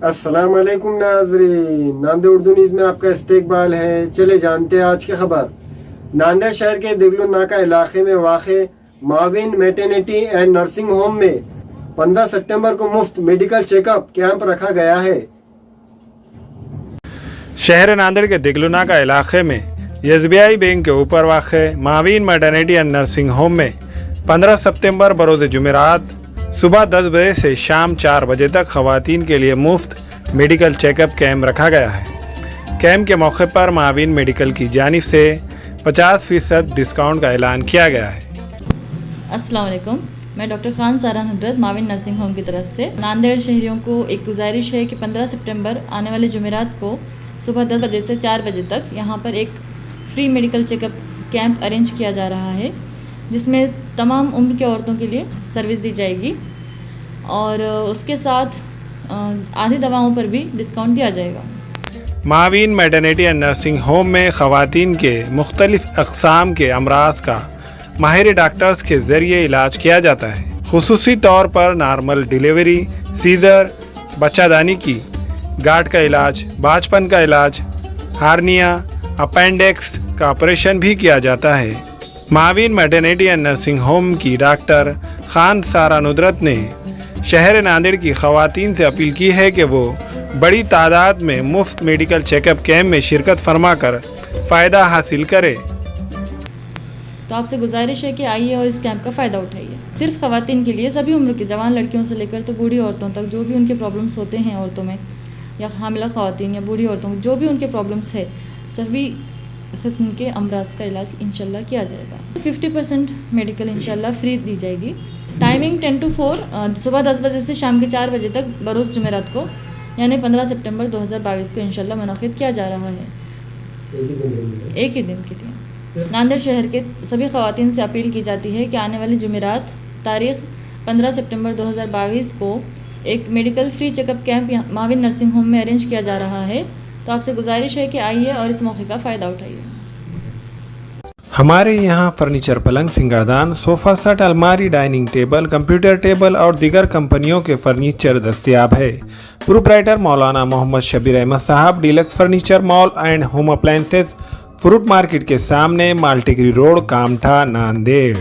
अस्सलाम वालेकुम नाज़रीन, नांदेड़ उर्दू न्यूज़ में आपका इस्तकबाल है। चले जानते हैं आज की खबर। नांदेड़ शहर के दिगलू नाका इलाके में वाक़े Mauvin maternity and nursing home में 15 सितंबर को मुफ्त मेडिकल चेकअप कैंप रखा गया है। शहर नांदेड़ के दिगलू नाका इलाके में SBI बैंक के ऊपर वाक़े Mauvin maternity and nursing home में 15 सितंबर बरोज़ जुमेरात सुबह 10 बजे से शाम 4 बजे तक ख़वातीन के लिए मुफ्त मेडिकल चेकअप कैंप रखा गया है। कैंप के मौके पर माविन मेडिकल की जानिब से 50% डिस्काउंट का ऐलान किया गया है। अस्सलाम वालेकुम, मैं डॉक्टर खान सारा हजरत माविन नर्सिंग होम की तरफ से नांदेड़ शहरियों को एक गुजारिश है कि 15 सितंबर आने वाले जुमेरात को सुबह 10 बजे से 4 बजे तक यहाँ पर एक free medical checkup camp arrange किया जा रहा है, जिसमें तमाम उम्र के औरतों के लिए सर्विस दी जाएगी और उसके साथ आधी दवाओं पर भी डिस्काउंट दिया जाएगा। Mauvin maternity and nursing home में ख़वातीन के मुख्तलिफ़ अक़साम के अमराज का माहिर डॉक्टर्स के ज़रिए इलाज किया जाता है। खुसूसी तौर पर नॉर्मल डिलीवरी, सीज़र, बच्चादानी की गांठ का इलाज, बांझपन का इलाज, हार्निया, अपेंडिक्स का ऑपरेशन भी किया जाता है। Mauvin maternity and nursing home की डॉक्टर खान सारा नुदरत ने शहर नांदेड़ की ख़वातीन से अपील की है कि वो बड़ी तादाद में मुफ्त मेडिकल चेकअप कैंप में शिरकत फरमाकर फ़ायदा हासिल करे। तो आपसे गुजारिश है कि आइए और इस कैंप का फ़ायदा उठाइए। सिर्फ ख़वातीन के लिए, सभी उम्र की जवान लड़कियों से लेकर तो बूढ़ी औरतों तक जो भी उनके प्रॉब्लम्स होते हैं औरतों में, या हामिला ख़वातीन या बूढ़ी औरतों को जो भी उनके प्रॉब्लम्स है, सभी किस्म के अमराज का इलाज इंशाल्लाह किया जाएगा। 50% मेडिकल इंशाल्लाह फ्री दी जाएगी। टाइमिंग 10 to 4 सुबह 10 बजे से शाम के 4 बजे तक बरोज़ जुमेरात को, यानी 15 सितंबर 2022 को इंशाल्लाह मुनाक़िद किया जा रहा है, एक ही दिन के लिए। नांदेड़ शहर के सभी ख़वातीन से अपील की जाती है कि आने वाली जुमेरात तारीख़ 15 सितंबर 2022 को एक medical free checkup camp Mavin nursing home में अरेंज किया जा रहा है। तो आपसे गुजारिश है कि आइए और इस मौके का फ़ायदा उठाइए। हमारे यहाँ फर्नीचर, पलंग, सिंगारदान, सोफ़ा सेट, अलमारी, डाइनिंग टेबल, कंप्यूटर टेबल और दीगर कंपनियों के फर्नीचर दस्तयाब है। प्रोप्राइटर मौलाना मोहम्मद शबीर अहमद साहब, deluxe furniture mall and home appliances, fruit market के सामने, माल्टीगिरी रोड, कामठा, नांदेड़।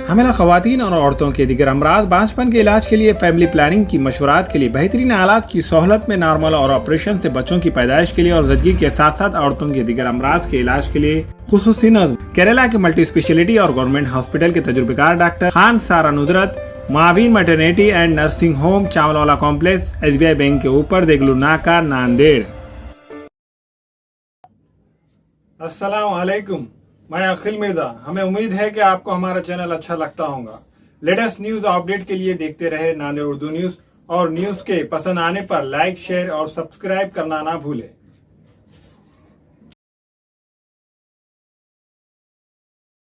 हमें ख़वातीन और औरतों के दिगर अमराज, बांझपन के इलाज के लिए, फैमिली प्लानिंग की मशवरात के लिए, बेहतरीन आलात की सहूलत में, नॉर्मल और ऑपरेशन से बच्चों की पैदाइश के लिए और ज़चगी के साथ साथ औरतों के दिगर अमराज के इलाज के लिए खुसूसी नज़्म केरला के मल्टी स्पेशलिटी और गवर्नमेंट हॉस्पिटल के तजुर्बेकार doctor Khan Sara Nudrat, Mavin maternity and nursing home, Chawalwala complex, SBI bank के ऊपर, दिगलू नाका, नांदेड़। अस्सलाम वालेकुम, मैं अखिल मिर्जा। हमें उम्मीद है कि आपको हमारा चैनल अच्छा लगता होगा। लेटेस्ट न्यूज़ अपडेट के लिए देखते रहे नांदेड़ उर्दू न्यूज़, और न्यूज़ के पसंद आने पर लाइक, शेयर और सब्सक्राइब करना ना भूलें।